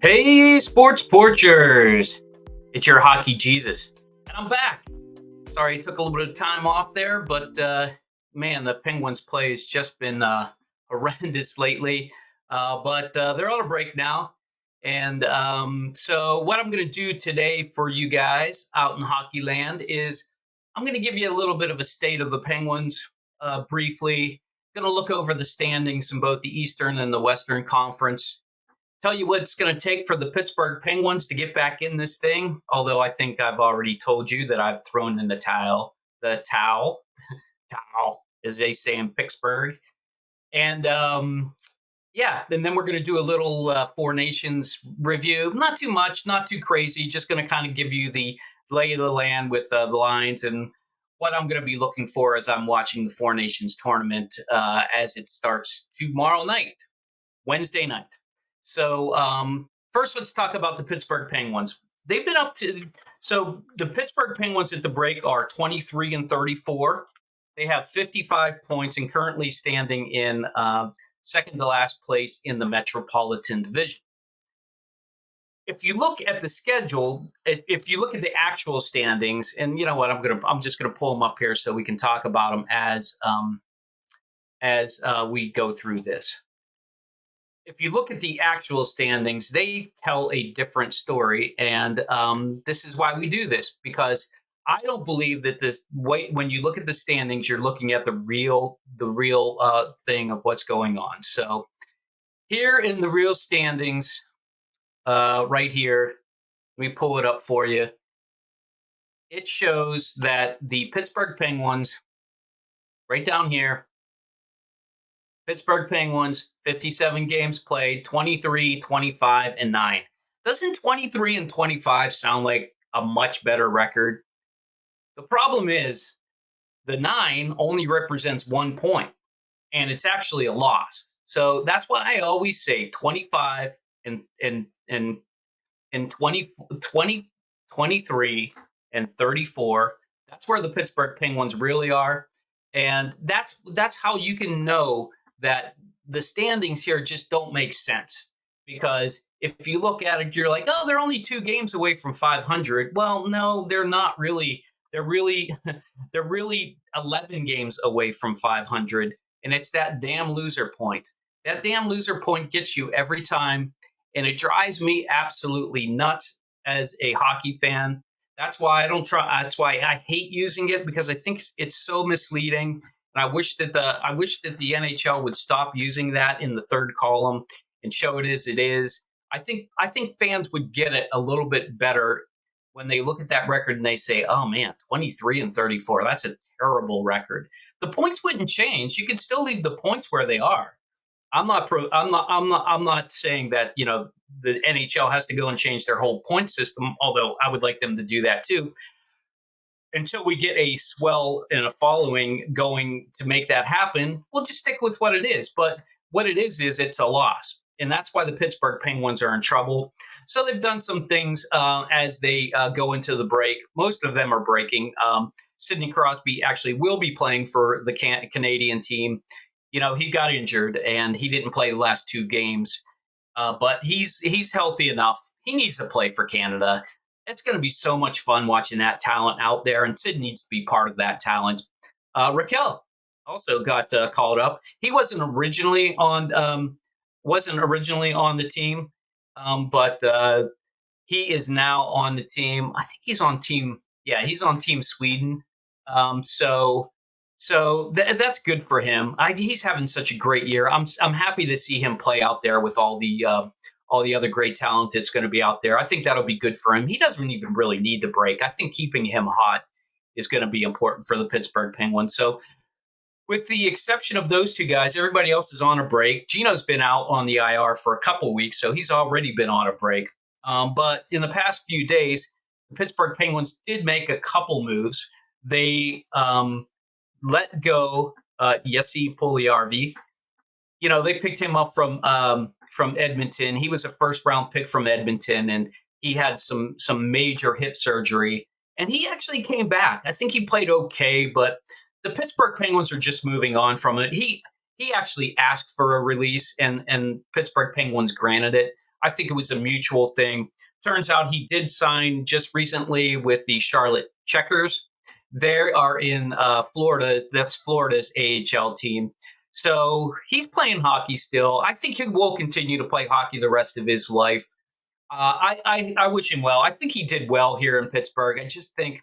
Hey, sports porchers! It's your hockey Jesus, and I'm back. Sorry, it took a little bit of time off there, but man, the Penguins play has just been horrendous lately. But they're on a break now, and so what I'm going to do today for you guys out in Hockey Land is I'm going to give you a little bit of a state of the Penguins briefly. Going to look over the standings in both the Eastern and the Western Conference. Tell you what it's going to take for the Pittsburgh Penguins to get back in this thing. Although I think I've already told you that I've thrown in the towel, as they say in Pittsburgh. And yeah, and then we're going to do a little fournations review. Not too much, not too crazy. Just going to kind of give you the lay of the land with the lines and what I'm going to be looking for as I'm watching the fournations tournament as it starts tomorrow night, Wednesday night. So first, let's talk about the Pittsburgh Penguins. They've been so the Pittsburgh Penguins at the break are 23-34. They have 55 points and currently standing in second to last place in the Metropolitan Division. If you look at the schedule, if you look at the actual standings, and you know what, I'm just gonna pull them up here so we can talk about them as we go through this. If you look at the actual standings, they tell a different story. And this is why we do this, because I don't believe that when you look at the standings, you're looking at the real thing of what's going on. So here in the real standings, right here, let me pull it up for you. It shows that the Pittsburgh Penguins, right down here, Pittsburgh Penguins, 57 games played, 23, 25, and 9. Doesn't 23 and 25 sound like a much better record? The problem is the 9 only represents 1 point, and it's actually a loss. So that's why I always say 25 and 20, 23 and 34. That's where the Pittsburgh Penguins really are. And that's how you can know that the standings here just don't make sense, because if you look at it, you're like, oh, they're only 2 games away from 500. Well, no, they're not really. They're really 11 games away from 500, and it's that damn loser point. That damn loser point gets you every time, and it drives me absolutely nuts as a hockey fan. That's why I don't try. That's why I hate using it, because I think it's so misleading. And I wish that the NHL would stop using that in the third column and show it as it is. I think fans would get it a little bit better when they look at that record and they say, "Oh man, 23-34. That's a terrible record." The points wouldn't change. You can still leave the points where they are. I'm not saying that, you know, the NHL has to go and change their whole point system, although I would like them to do that too. Until we get a swell and a following going to make that happen, we'll just stick with what it is. But what it is it's a loss. And that's why the Pittsburgh Penguins are in trouble. So they've done some things as they go into the break. Most of them are breaking. Sidney Crosby actually will be playing for the Canadian team. You know, he got injured and he didn't play the last 2 games. But he's healthy enough. He needs to play for Canada. It's going to be so much fun watching that talent out there, and Sid needs to be part of that talent. Raquel also got called up. He wasn't originally on the team, but he is now on the team. I think he's on team. Yeah, he's on Team Sweden. So that's good for him. He's having such a great year. I'm happy to see him play out there with all the other great talent that's going to be out there. I think that'll be good for him. He doesn't even really need the break. I think keeping him hot is going to be important for the Pittsburgh Penguins. So with the exception of those 2 guys, everybody else is on a break. Gino's been out on the IR for a couple of weeks, so he's already been on a break. But in the past few days, the Pittsburgh Penguins did make a couple moves. They let go Jesse Puljujärvi. They picked him up from Edmonton. He was a first round pick from Edmonton, and he had some major hip surgery, and he actually came back. I think he played okay, but the Pittsburgh Penguins are just moving on from it. He actually asked for a release, and Pittsburgh Penguins granted it. I think it was a mutual thing. Turns out he did sign just recently with the Charlotte Checkers. They are in Florida. That's Florida's AHL team. So he's playing hockey still. I think he will continue to play hockey the rest of his life. I wish him well. I think he did well here in Pittsburgh. I just think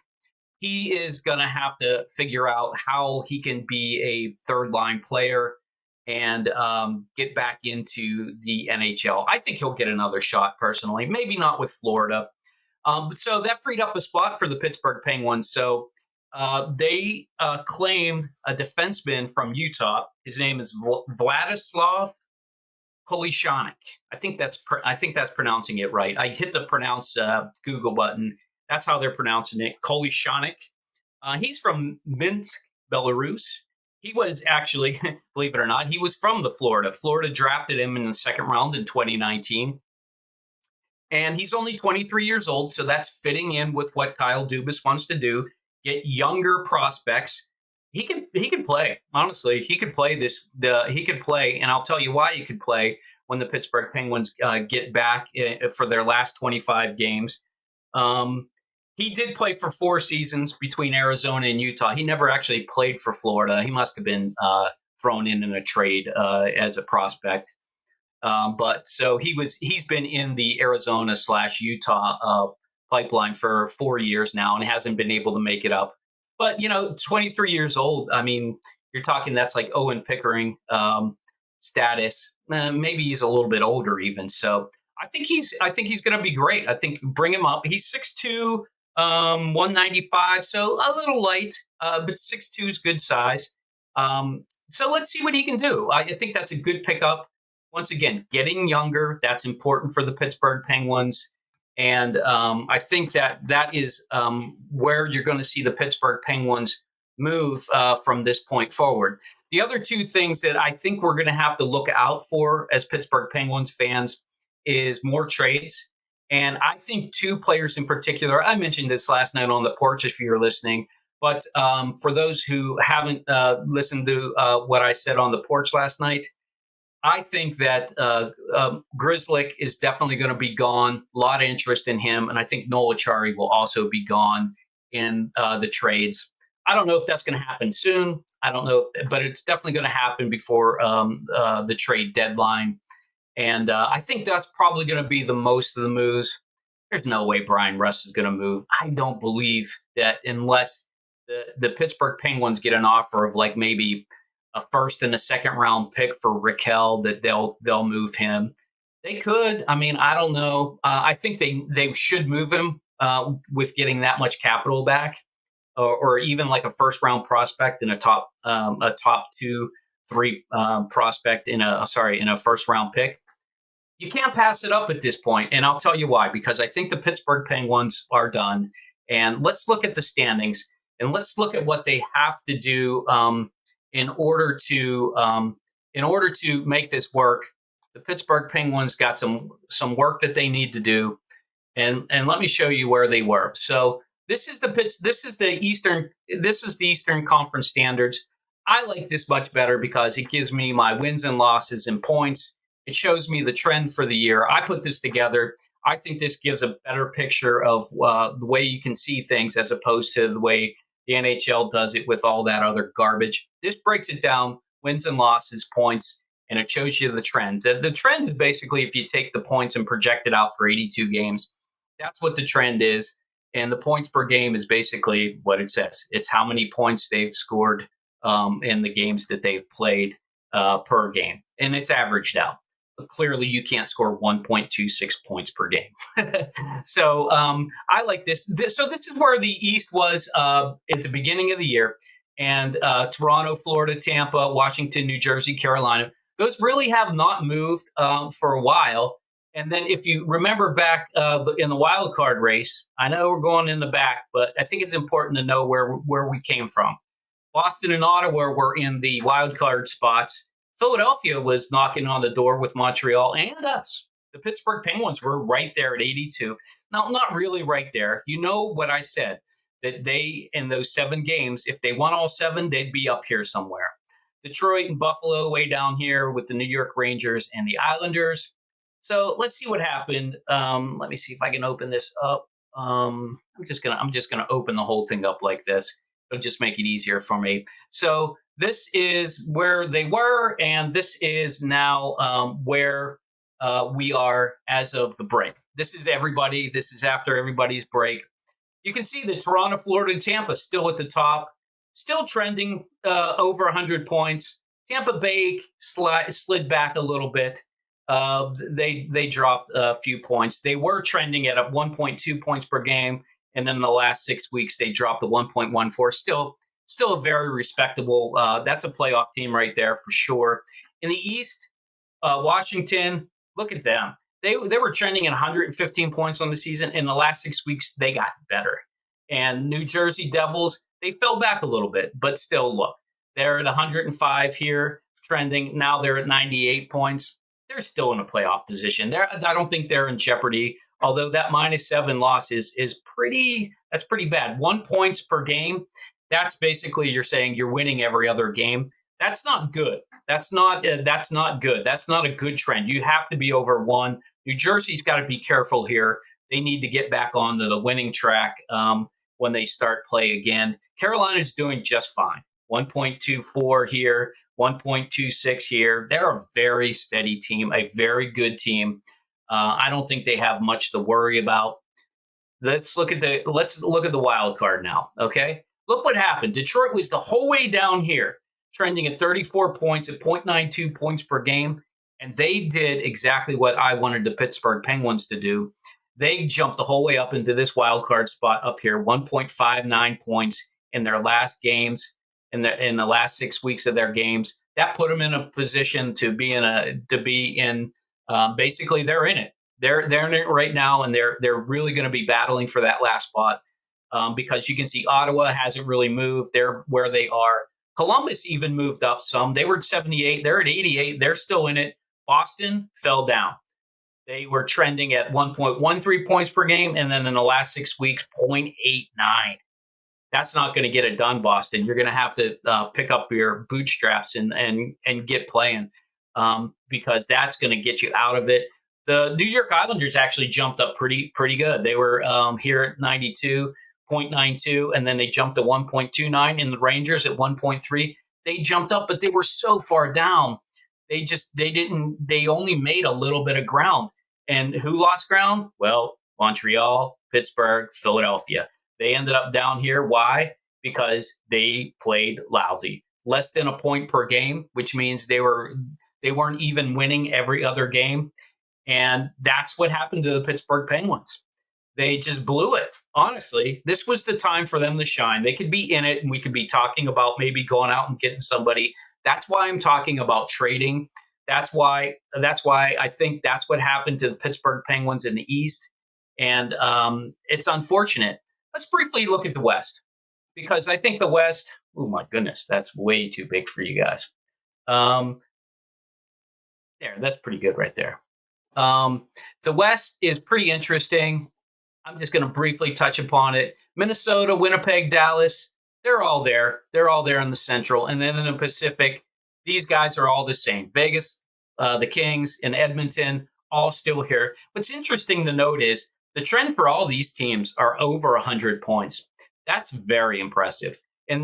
he is going to have to figure out how he can be a third-line player and get back into the NHL. I think he'll get another shot personally, maybe not with Florida. So that freed up a spot for the Pittsburgh Penguins. So they claimed a defenseman from Utah. His name is Vladislav Kolyachonok. I think that's pronouncing it right. I hit the pronounce Google button. That's how they're pronouncing it, Kolyachonok. He's from Minsk, Belarus. He was actually, believe it or not, he was from Florida. Florida drafted him in the second round in 2019. And he's only 23 years old, so that's fitting in with what Kyle Dubas wants to do. Get younger prospects. He could play. Honestly, he could play he could play, and I'll tell you why he could play when the Pittsburgh Penguins get back for their last 25 games. He did play for 4 seasons between Arizona and Utah. He never actually played for Florida. He must have been thrown in a trade as a prospect. But so he's been in the Arizona/Utah pipeline for 4 years now and hasn't been able to make it up. But 23 years old. I mean, you're talking that's like Owen Pickering status. Maybe he's a little bit older even. So I think he's going to be great. I think bring him up. He's 6'2", 195, so a little light, but 6'2" is good size. So let's see what he can do. I think that's a good pickup. Once again, getting younger, that's important for the Pittsburgh Penguins. And I think that is where you're going to see the Pittsburgh Penguins move from this point forward. The other 2 things that I think we're going to have to look out for as Pittsburgh Penguins fans is more trades. And I think 2 players in particular, I mentioned this last night on the porch if you're listening, but for those who haven't listened to what I said on the porch last night, I think that Grzelcyk is definitely going to be gone. A lot of interest in him. And I think Noel Acciari will also be gone in the trades. I don't know if that's going to happen soon. I don't know, but it's definitely going to happen before the trade deadline. And I think that's probably going to be the most of the moves. There's no way Brian Rust is going to move. I don't believe that unless the Pittsburgh Penguins get an offer of like maybe a first and a second round pick for Raquel, that they'll move him. They could. I mean, I don't know. I think they should move him with getting that much capital back, or even like a first round prospect and a top 2, 3 prospect in a first round pick. You can't pass it up at this point, and I'll tell you why. Because I think the Pittsburgh Penguins are done, and let's look at the standings and let's look at what they have to do in order to make this work. The Pittsburgh Penguins got some work that they need to do, and let me show you where they were. So this is the Eastern Conference standards. I like this much better because it gives me my wins and losses and points. It shows me the trend for the year. I put this together. I think this gives a better picture of the way you can see things as opposed to the way the NHL does it with all that other garbage. This breaks it down, wins and losses, points, and it shows you the trend. The trend is basically if you take the points and project it out for 82 games, that's what the trend is. And the points per game is basically what it says. It's how many points they've scored in the games that they've played per game. And it's averaged out. But clearly, you can't score 1.26 points per game. So I like this. So this is where the East was at the beginning of the year. And Toronto, Florida, Tampa, Washington, New Jersey, Carolina, those really have not moved for a while. And then if you remember back in the wild card race, I know we're going in the back, but I think it's important to know where we came from. Boston and Ottawa were in the wild card spots. Philadelphia was knocking on the door with Montreal and us. The Pittsburgh Penguins were right there at 82. Now, not really right there. You know what I said, that they, in those 7 games, if they won all 7, they'd be up here somewhere. Detroit and Buffalo way down here with the New York Rangers and the Islanders. So let's see what happened. Let me see if I can open this up. I'm just gonna open the whole thing up like this. It'll just make it easier for me. So this is where they were, and this is now where we are as of the break. This is everybody. This is after everybody's break. You can see that Toronto, Florida, and Tampa still at the top, still trending over 100 points. Tampa Bay slid back a little bit. They dropped a few points. They were trending at 1.2 points per game, and then the last 6 weeks they dropped to 1.14. Still a very respectable. That's a playoff team right there for sure. In the East, Washington, look at them. They were trending at 115 points on the season. In the last 6 weeks, they got better. And New Jersey Devils, they fell back a little bit, but still, look, they're at 105 here, trending. Now they're at 98 points. They're still in a playoff position. I don't think they're in jeopardy. Although that -7 loss is pretty bad. 1 point per game. That's basically you're saying you're winning every other game. That's not good. That's not good. That's not a good trend. You have to be over 1. New Jersey's got to be careful here. They need to get back onto the winning track when they start play again. Carolina's doing just fine. 1.24 here, 1.26 here. They're a very steady team, a very good team. I don't think they have much to worry about. Let's look at the wild card now. Okay, look what happened. Detroit was the whole way down here, trending at 34 points at 0.92 points per game, and they did exactly what I wanted the Pittsburgh Penguins to do. They jumped the whole way up into this wild card spot up here, 1.59 points in their last games. In the last 6 weeks of their games, that put them in a position to be in. Basically, they're in it. They're in it right now, and they're really going to be battling for that last spot because you can see Ottawa hasn't really moved. They're where they are. Columbus even moved up some. They were at 78. They're at 88. They're still in it. Boston fell down. They were trending at 1.13 points per game, and then in the last 6 weeks, 0.89. That's not going to get it done, Boston. You're going to have to pick up your bootstraps and get playing because that's going to get you out of it. The New York Islanders actually jumped up pretty good. They were here at 92.92, and then they jumped to 1.29. And the Rangers at 1.3. They jumped up, but they were so far down. They only made a little bit of ground. And who lost ground? Well, Montreal, Pittsburgh, Philadelphia. They ended up down here. Why? Because they played lousy. Less than a point per game, which means they weren't even winning every other game. And that's what happened to the Pittsburgh Penguins. They just blew it. Honestly, this was the time for them to shine. They could be in it, and we could be talking about maybe going out and getting somebody. That's why I'm talking about trading. That's why I think that's what happened to the Pittsburgh Penguins in the East. And it's unfortunate. Let's briefly look at the West, because I think the West, oh my goodness, that's way too big for you guys. There, that's pretty good right there. The West is pretty interesting. I'm just going to briefly touch upon it. Minnesota, Winnipeg, Dallas, they're all there. They're all there in the Central. And then in the Pacific, these guys are all the same. Vegas, the Kings, and Edmonton, all still here. What's interesting to note is the trend for all these teams are over 100 points. That's very impressive. In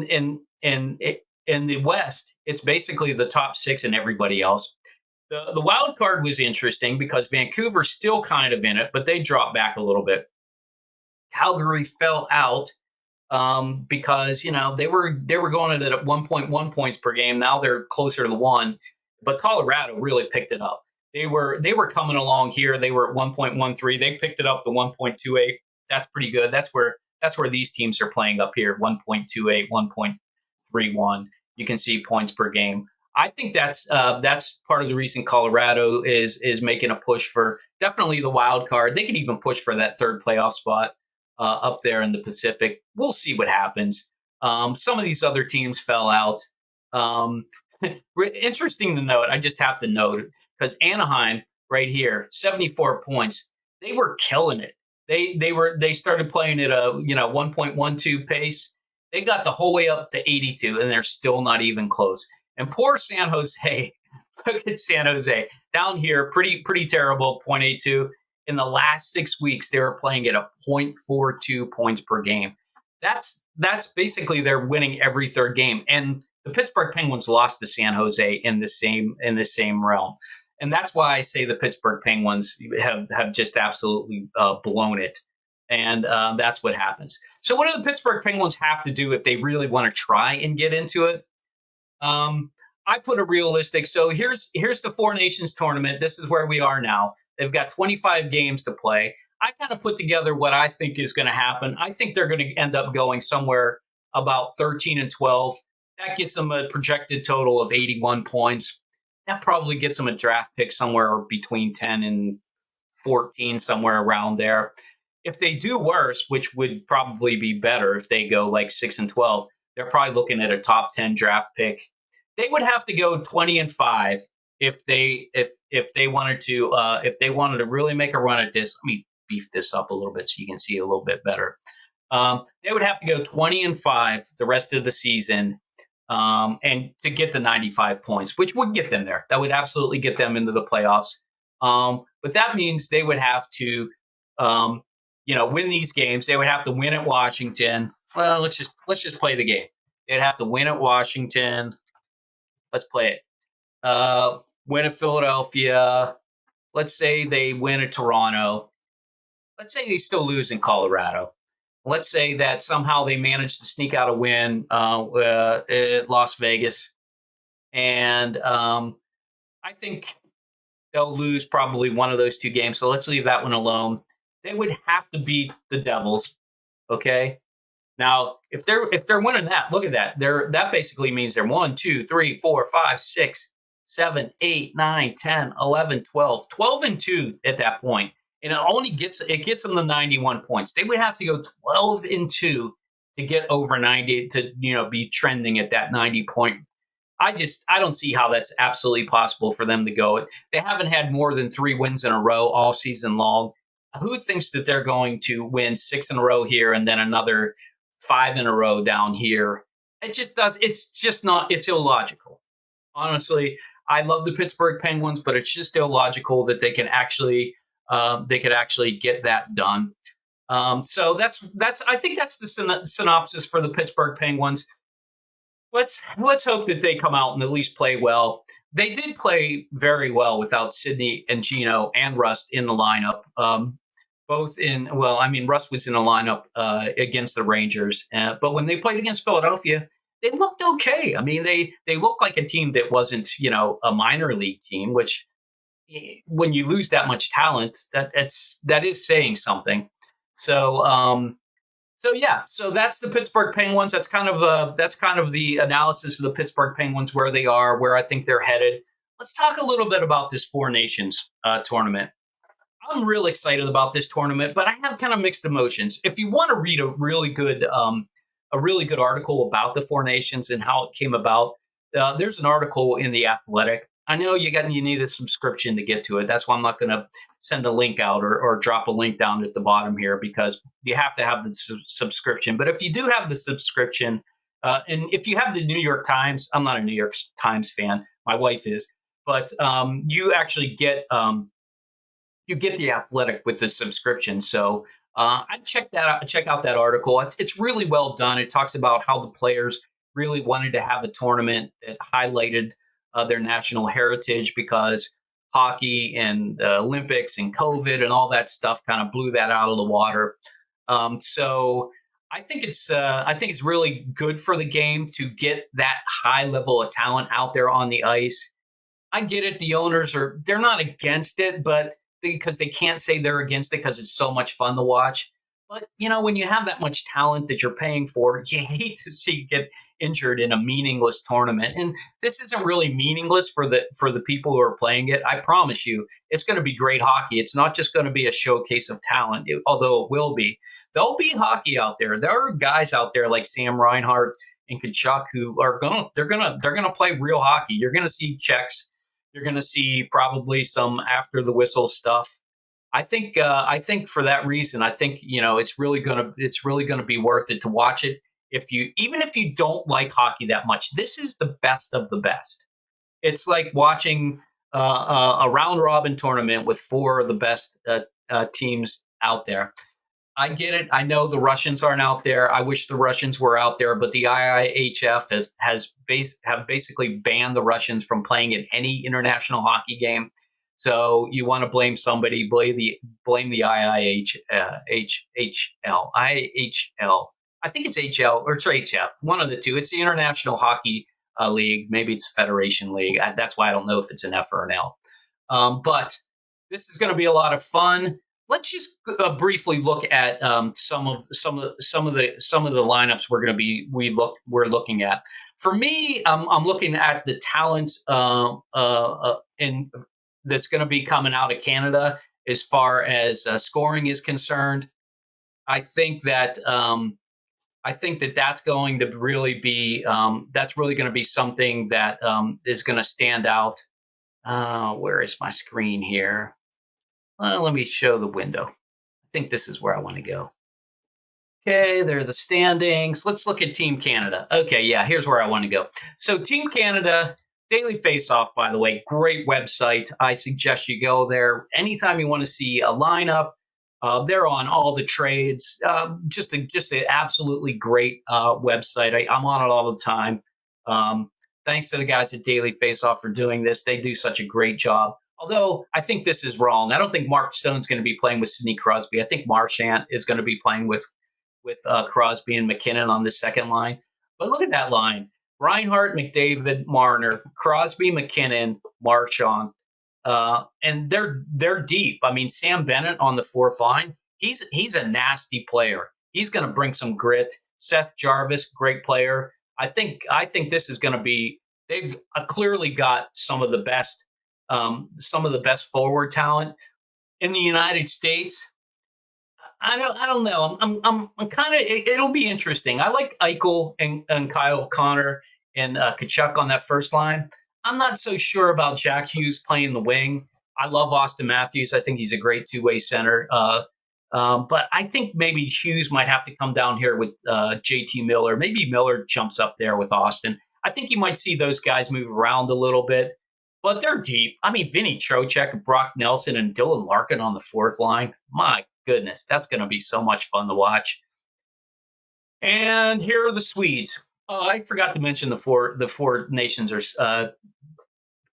the West, it's basically the top 6 and everybody else. The wild card was interesting because Vancouver's still kind of in it, but they dropped back a little bit. Calgary fell out because they were going at 1.1 points per game. Now they're closer to the 1, but Colorado really picked it up. They were coming along here. They were at 1.13. They picked it up to 1.28. That's pretty good. That's where these teams are playing up here, 1.28, 1.31. You can see points per game. I think that's part of the reason Colorado is making a push for definitely the wild card. They could even push for that third playoff spot up there in the Pacific. We'll see what happens. Some of these other teams fell out. Interesting to note, I just have to note, because Anaheim right here, 74 points, they were killing it. They started playing at a 1.12 pace. They got the whole way up to 82, and they're still not even close. And poor San Jose, look at San Jose down here, pretty terrible, 0.82. In the last 6 weeks, they were playing at a 0.42 points per game. That's basically they're winning every third game. And the Pittsburgh Penguins lost to San Jose in the same realm. And that's why I say the Pittsburgh Penguins have just absolutely blown it. And that's what happens. So what do the Pittsburgh Penguins have to do if they really want to try and get into it? I put a realistic. So here's the Four Nations tournament. This is where we are now. They've got 25 games to play. I kind of put together what I think is going to happen. I think they're going to end up going somewhere about 13-12. That gets them a projected total of 81 points. That probably gets them a draft pick somewhere between 10 and 14, somewhere around there. If they do worse, which would probably be better if they go like 6-12, they're probably looking at a top 10 draft pick. They would have to go 20-5 if they wanted to really make a run at this. Let me beef this up a little bit so you can see a little bit better. They would have to go 20-5 the rest of the season, and to get the 95 points, which would get them there. That would absolutely get them into the playoffs. But that means they would have to, win these games. They would have to win at Washington. Well, let's just play the game. They'd have to win at Washington. Let's play it. Win at Philadelphia. Let's say they win at Toronto. Let's say they still lose in Colorado. Let's say that somehow they manage to sneak out a win at Las Vegas. And I think they'll lose probably one of those two games. So let's leave that one alone. They would have to beat the Devils. Okay. Now, if they're winning that, look at that. That basically means they're 1, 2, 3, 4, 5, 6, 7, 8, 9, 10, 11, 12. 12-2 at that point. And it gets them the 91 points. They would have to go 12-2 to get over 90 to be trending at that 90 point. I don't see how that's absolutely possible for them to go. They haven't had more than 3 wins in a row all season long. Who thinks that they're going to win 6 in a row here and then another 5 in a row down here? It just does. It's just not. It's illogical. Honestly, I love the Pittsburgh Penguins, but it's just illogical that they could actually get that done. So that's. I think that's the synopsis for the Pittsburgh Penguins. Let's hope that they come out and at least play well. They did play very well without Sidney and Gino and Rust in the lineup. Rust was in the lineup against the Rangers, but when they played against Philadelphia, they looked okay. I mean, they looked like a team that wasn't a minor league team, which when you lose that much talent, that is saying something. So that's the Pittsburgh Penguins. That's kind of the analysis of the Pittsburgh Penguins, where they are, where I think they're headed. Let's talk a little bit about this Four Nations tournament. I'm real excited about this tournament, but I have kind of mixed emotions. If you want to read a really good article about the Four Nations and how it came about, there's an article in The Athletic. I know you need a subscription to get to it. That's why I'm not going to send a link out or drop a link down at the bottom here, because you have to have the subscription. But if you do have the subscription, and if you have the New York Times, I'm not a New York Times fan. My wife is, but you actually get The Athletic with the subscription. So I check out that article. It's really well done. It talks about how the players really wanted to have a tournament that highlighted their national heritage, because hockey and the Olympics and COVID and all that stuff kind of blew that out of the water. So I think it's really good for the game to get that high level of talent out there on the ice. I get it. The owners they're not against it, but because they can't say they're against it because it's so much fun to watch. But when you have that much talent that you're paying for, you hate to see get injured in a meaningless tournament. And this isn't really meaningless for the people who are playing it. I promise you, it's going to be great hockey. It's not just going to be a showcase of talent, although it will be. There'll be hockey out there. There are guys out there like Sam Reinhart and Tkachuk who are gonna play real hockey. You're gonna see checks. You're gonna see probably some after the whistle stuff. I think for that reason, I think it's really gonna be worth it to watch it. Even if you don't like hockey that much, this is the best of the best. It's like watching a round robin tournament with four of the best teams out there. I get it. I know the Russians aren't out there. I wish the Russians were out there, but the IIHF have basically banned the Russians from playing in any international hockey game. So you want to blame somebody? Blame the IIHL. I think it's HL or it's HF. One of the two. It's the International Hockey League. Maybe it's Federation League. That's why I don't know if it's an F or an L. But this is going to be a lot of fun. Let's just briefly look at some of the lineups we're looking at. For me, I'm looking at the talent that's going to be coming out of Canada as far as scoring is concerned. I think that that's going to really be going to be something that is going to stand out. Where is my screen here? Let me show the window. I think this is where I want to go. Okay, there are the standings. Let's look at Team Canada. Okay, yeah, here's where I want to go. So Team Canada, Daily Faceoff, by the way, great website. I suggest you go there anytime you want to see a lineup. They're on all the trades. Just an absolutely great website. I'm on it all the time. Thanks to the guys at Daily Faceoff for doing this. They do such a great job. Although I think this is wrong. I don't think Mark Stone's going to be playing with Sidney Crosby. I think Marchand is going to be playing with Crosby and McKinnon on the second line. But look at that line. Reinhart, McDavid, Marner, Crosby, McKinnon, Marchand. And they're deep. I mean, Sam Bennett on the fourth line, he's a nasty player. He's going to bring some grit. Seth Jarvis, great player. I think this is going to be. They've clearly got some of the best forward talent in the United States. I don't know. I'm kind of. It'll be interesting. I like Eichel and Kyle Connor and Tkachuk on that first line. I'm not so sure about Jack Hughes playing the wing. I love Austin Matthews. I think he's a great two-way center. But I think maybe Hughes might have to come down here with JT Miller. Maybe Miller jumps up there with Austin. I think you might see those guys move around a little bit. But they're deep. I mean, Vinny Trocheck, Brock Nelson, and Dylan Larkin on the fourth line. My goodness, that's going to be so much fun to watch. And here are the Swedes. Oh, I forgot to mention the four nations are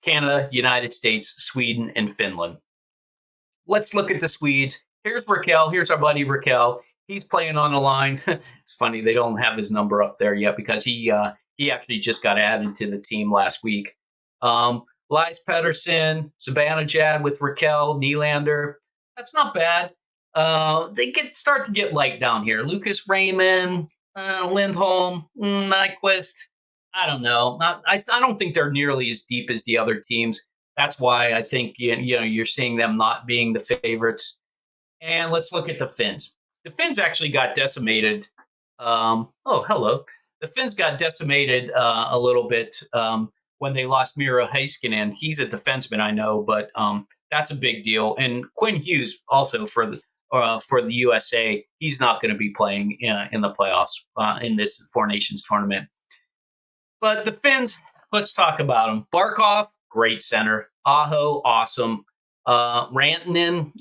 Canada, United States, Sweden, and Finland. Let's look at the Swedes. Here's Raquel. Here's our buddy Raquel. He's playing on the line. It's funny they don't have his number up there yet because he actually just got added to the team last week. Lies Pedersen, Zibanejad with Raquel, Nylander. That's not bad. They start to get light down here. Lucas Raymond, Lindholm, Nyquist. I don't know. I don't think they're nearly as deep as the other teams. That's why I think you're seeing them not being the favorites. And let's look at the Finns. The Finns actually got decimated. Hello. The Finns got decimated a little bit when they lost Miro Heiskanen. He's a defenseman, I know, but that's a big deal. And Quinn Hughes also for the USA, he's not going to be playing in the playoffs in this Four Nations tournament. But the Finns, let's talk about them. Barkov, great center. Aho, awesome. Rantanen's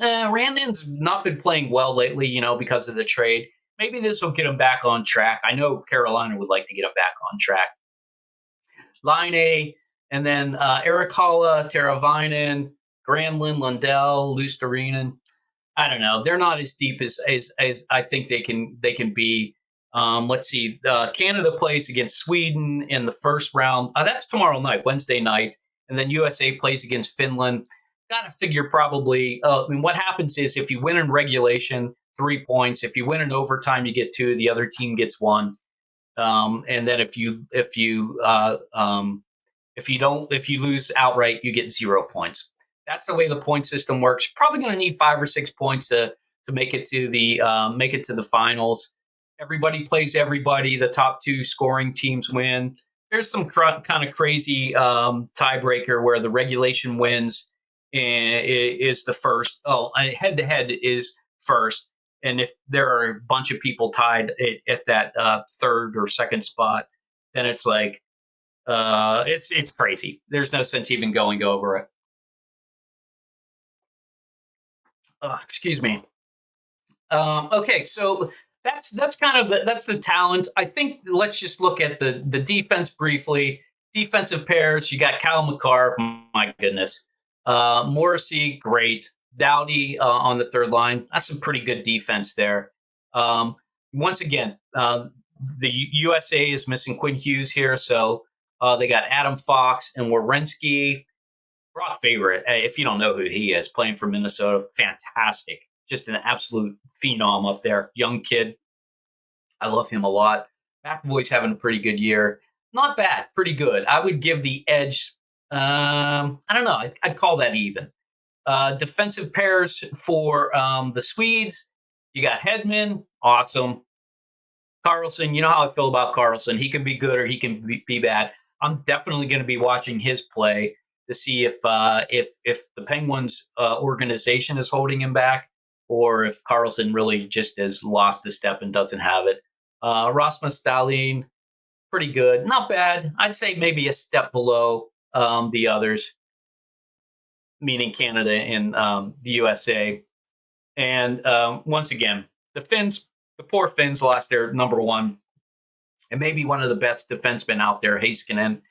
not been playing well lately, because of the trade. Maybe this will get him back on track. I know Carolina would like to get him back on track. Laine, and then Erik Haula, Teravainen, Granlund, Lundell, Luostarinen. I don't know. They're not as deep as I think they can be. Let's see. Canada plays against Sweden in the first round. That's tomorrow night, Wednesday night. And then USA plays against Finland. Got to figure probably what happens is if you win in regulation, 3 points. If you win in overtime, you get 2. The other team gets 1. And then if you lose outright, you get 0 points. That's the way the point system works. Probably going to need 5 or 6 points to make it to the finals. Everybody plays everybody. The top 2 scoring teams win. There's some kind of crazy tiebreaker where the regulation wins is the first. Head to head is first. And if there are a bunch of people tied at that third or second spot, then it's like it's crazy. There's no sense even going over it. Excuse me. Okay, so that's kind of that's the talent. I think let's just look at the defense briefly. Defensive pairs. You got Kyle McCarr. My goodness. Morrissey, great. Dowdy on the third line. That's some pretty good defense there. Once again, the USA is missing Quinn Hughes here, so they got Adam Fox and Werenski. Brock Favorite, if you don't know who he is, playing for Minnesota, fantastic. Just an absolute phenom up there. Young kid. I love him a lot. McAvoy's having a pretty good year. Not bad, pretty good. I would give the edge, I don't know, I'd call that even. Defensive pairs for the Swedes. You got Hedman, awesome. Karlsson, you know how I feel about Karlsson. He can be good or he can be bad. I'm definitely going to be watching his play to see if the Penguins organization is holding him back, or if Karlsson really just has lost the step and doesn't have it. Rasmus Dahlin, pretty good, not bad. I'd say maybe a step below the others, meaning Canada and the USA. And once again, the Finns, the poor Finns lost their number 1 and maybe one of the best defensemen out there, Heiskanen.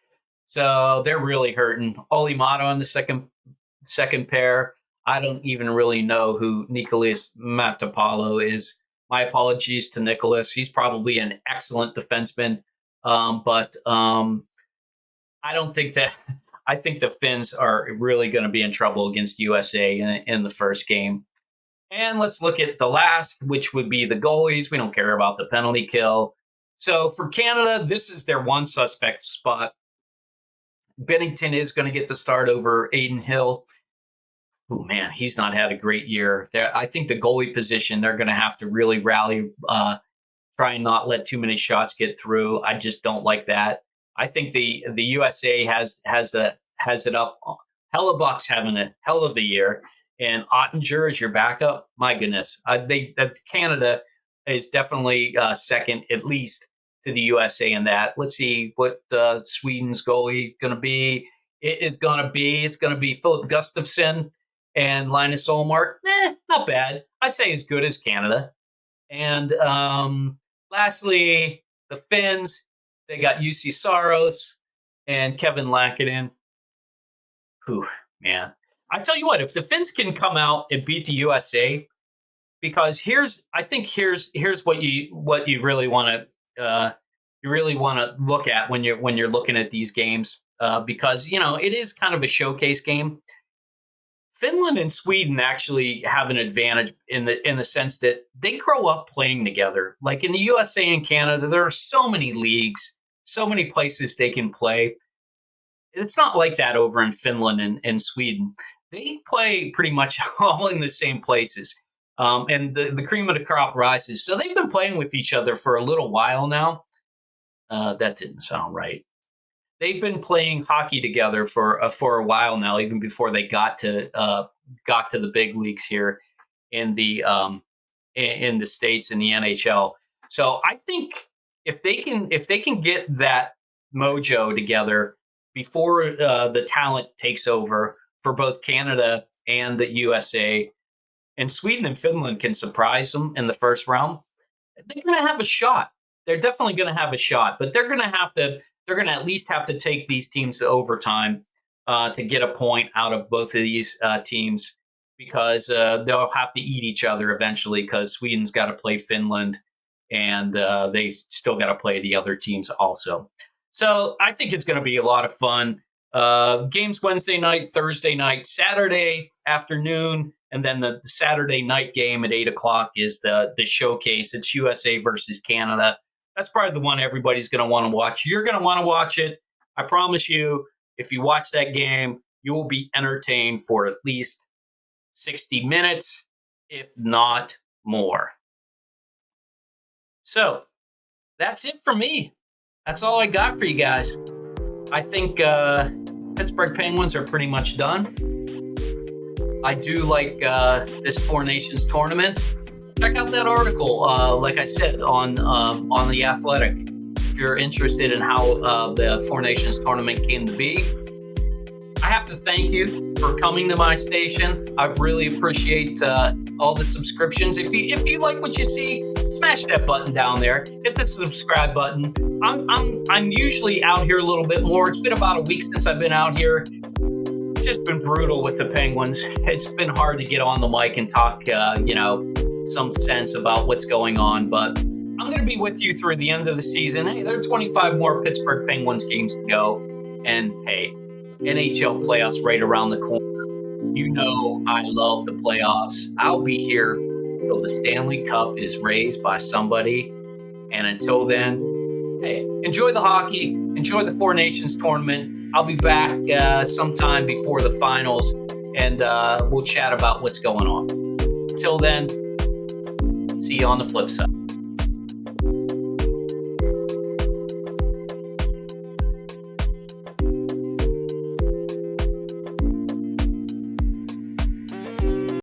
So they're really hurting. Olimata on the second pair. I don't even really know who Nicholas Matapalo is. My apologies to Nicholas. He's probably an excellent defenseman, but I don't think that. I think the Finns are really going to be in trouble against USA in the first game. And let's look at the last, which would be the goalies. We don't care about the penalty kill. So for Canada, this is their one suspect spot. Bennington is going to get the start over Aiden Hill. Oh, man, he's not had a great year. I think the goalie position, they're going to have to really rally, try and not let too many shots get through. I just don't like that. I think the USA has it up. Hellebuck's having a hell of a year, and Ottinger is your backup. My goodness, Canada is definitely second, at least, to the USA in that. Let's see what Sweden's goalie going to be. It's going to be Philip Gustafsson and Linus Ullmark. Not bad. I'd say as good as Canada. And lastly, the Finns. They got UC Saros and Kevin Lankinen. Whew, man. I tell you what, if the Finns can come out and beat the USA, because here's what you really want to look at when you're looking at these games, because it is kind of a showcase game. Finland and Sweden actually have an advantage in the sense that they grow up playing together. Like in the USA and Canada, there are so many leagues, so many places they can play. It's not like that over in Finland and Sweden. They play pretty much all in the same places. And the cream of the crop rises. So they've been playing with each other for a little while now. That didn't sound right. They've been playing hockey together for a while now, even before they got to the big leagues here in the States in the NHL. So I think if they can get that mojo together before the talent takes over for both Canada and the USA, and Sweden and Finland can surprise them in the first round, they're going to have a shot. They're definitely going to have a shot, but they're going to at least have to take these teams to overtime to get a point out of both of these teams, because they'll have to eat each other eventually, because Sweden's got to play Finland and they still got to play the other teams also. So I think it's going to be a lot of fun. Games Wednesday night, Thursday night, Saturday afternoon, and then the Saturday night game at 8 o'clock is the showcase. It's USA versus Canada. That's probably the one everybody's going to want to watch. You're going to want to watch it. I promise you, if you watch that game, you will be entertained for at least 60 minutes, if not more. So that's it for me. That's all I got for you guys. I think Pittsburgh Penguins are pretty much done. I do like this Four Nations tournament. Check out that article, like I said, on The Athletic. If you're interested in how the Four Nations tournament came to be. I have to thank you for coming to my station. I really appreciate all the subscriptions. If you like what you see, smash that button down there. Hit the subscribe button. I'm usually out here a little bit more. It's been about a week since I've been out here. It's just been brutal with the Penguins. It's been hard to get on the mic and talk, some sense about what's going on. But I'm going to be with you through the end of the season. Hey, there are 25 more Pittsburgh Penguins games to go. And hey, NHL playoffs right around the corner. You know I love the playoffs. I'll be here till the Stanley Cup is raised by somebody. And until then, hey, enjoy the hockey. Enjoy the Four Nations tournament. I'll be back sometime before the finals, and we'll chat about what's going on. Until then, see you on the flip side.